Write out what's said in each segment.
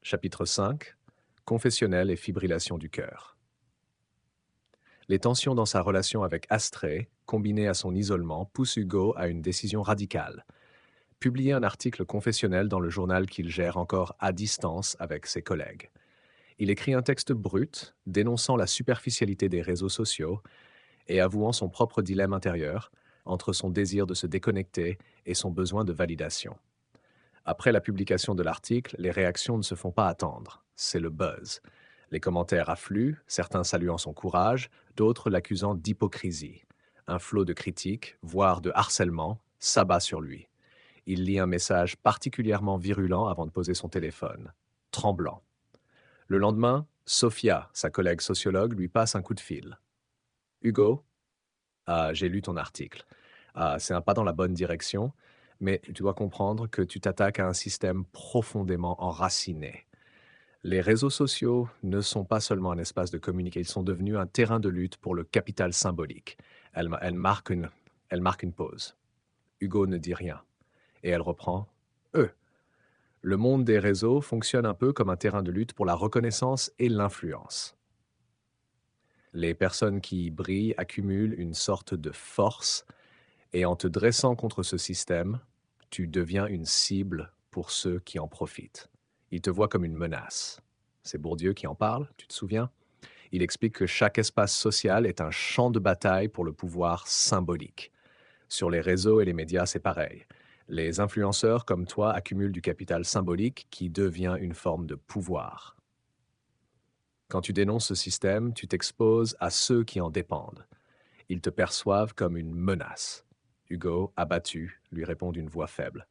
Chapitre 5. Confessionnel et fibrillation du cœur. Les tensions dans sa relation avec Astrée, combinées à son isolement, poussent Hugo à une décision radicale. Publier un article confessionnel dans le journal qu'il gère encore à distance avec ses collègues. Il écrit un texte brut, dénonçant la superficialité des réseaux sociaux et avouant son propre dilemme intérieur entre son désir de se déconnecter et son besoin de validation. Après la publication de l'article, les réactions ne se font pas attendre. C'est le buzz. Les commentaires affluent, certains saluant son courage, d'autres l'accusant d'hypocrisie. Un flot de critiques, voire de harcèlement, s'abat sur lui. Il lit un message particulièrement virulent avant de poser son téléphone, tremblant. Le lendemain, Sophia, sa collègue sociologue, lui passe un coup de fil. Hugo, j'ai lu ton article. C'est un pas dans la bonne direction, mais tu dois comprendre que tu t'attaques à un système profondément enraciné. Les réseaux sociaux ne sont pas seulement un espace de communication, ils sont devenus un terrain de lutte pour le capital symbolique. Elle marque une pause. Hugo ne dit rien. Et elle reprend. Eux. Le monde des réseaux fonctionne un peu comme un terrain de lutte pour la reconnaissance et l'influence. Les personnes qui y brillent accumulent une sorte de force et en te dressant contre ce système, tu deviens une cible pour ceux qui en profitent. Ils te voient comme une menace. C'est Bourdieu qui en parle, tu te souviens? Il explique que chaque espace social est un champ de bataille pour le pouvoir symbolique. Sur les réseaux et les médias, c'est pareil. Les influenceurs comme toi accumulent du capital symbolique qui devient une forme de pouvoir. Quand tu dénonces ce système, tu t'exposes à ceux qui en dépendent. Ils te perçoivent comme une menace. Hugo, abattu, lui répond d'une voix faible.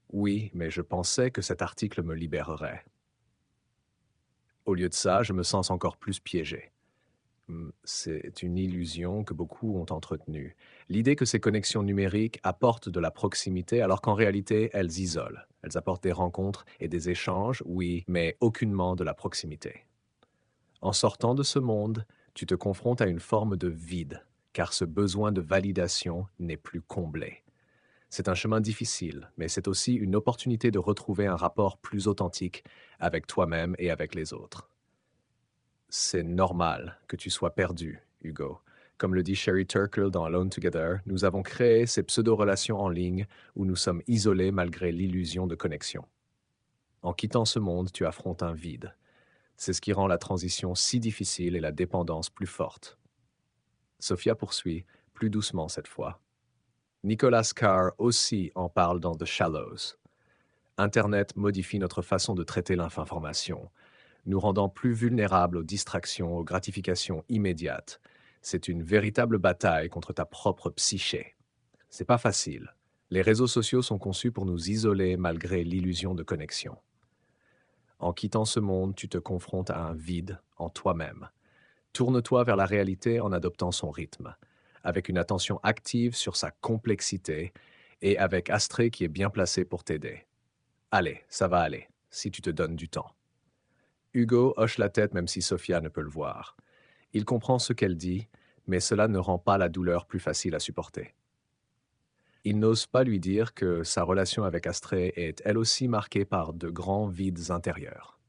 Oui, mais je pensais que cet article me libérerait. Au lieu de ça, je me sens encore plus piégé. C'est une illusion que beaucoup ont entretenue. L'idée que ces connexions numériques apportent de la proximité alors qu'en réalité, elles isolent. Elles apportent des rencontres et des échanges, oui, mais aucunement de la proximité. En sortant de ce monde, tu te confrontes à une forme de vide, car ce besoin de validation n'est plus comblé. C'est un chemin difficile, mais c'est aussi une opportunité de retrouver un rapport plus authentique avec toi-même et avec les autres. C'est normal que tu sois perdu, Hugo. Comme le dit Sherry Turkle dans Alone Together, nous avons créé ces pseudo-relations en ligne où nous sommes isolés malgré l'illusion de connexion. En quittant ce monde, tu affrontes un vide. C'est ce qui rend la transition si difficile et la dépendance plus forte. Sophia poursuit, plus doucement cette fois. Nicholas Carr aussi en parle dans The Shallows. Internet modifie notre façon de traiter l'information, nous rendant plus vulnérables aux distractions, aux gratifications immédiates. C'est une véritable bataille contre ta propre psyché. C'est pas facile. Les réseaux sociaux sont conçus pour nous isoler malgré l'illusion de connexion. En quittant ce monde, tu te confrontes à un vide en toi-même. Tourne-toi vers la réalité en adoptant son rythme, avec une attention active sur sa complexité et avec Astrée qui est bien placé pour t'aider. Allez, ça va aller, si tu te donnes du temps. Hugo hoche la tête même si Sophia ne peut le voir. Il comprend ce qu'elle dit, mais cela ne rend pas la douleur plus facile à supporter. Il n'ose pas lui dire que sa relation avec Astrée est elle aussi marquée par de grands vides intérieurs.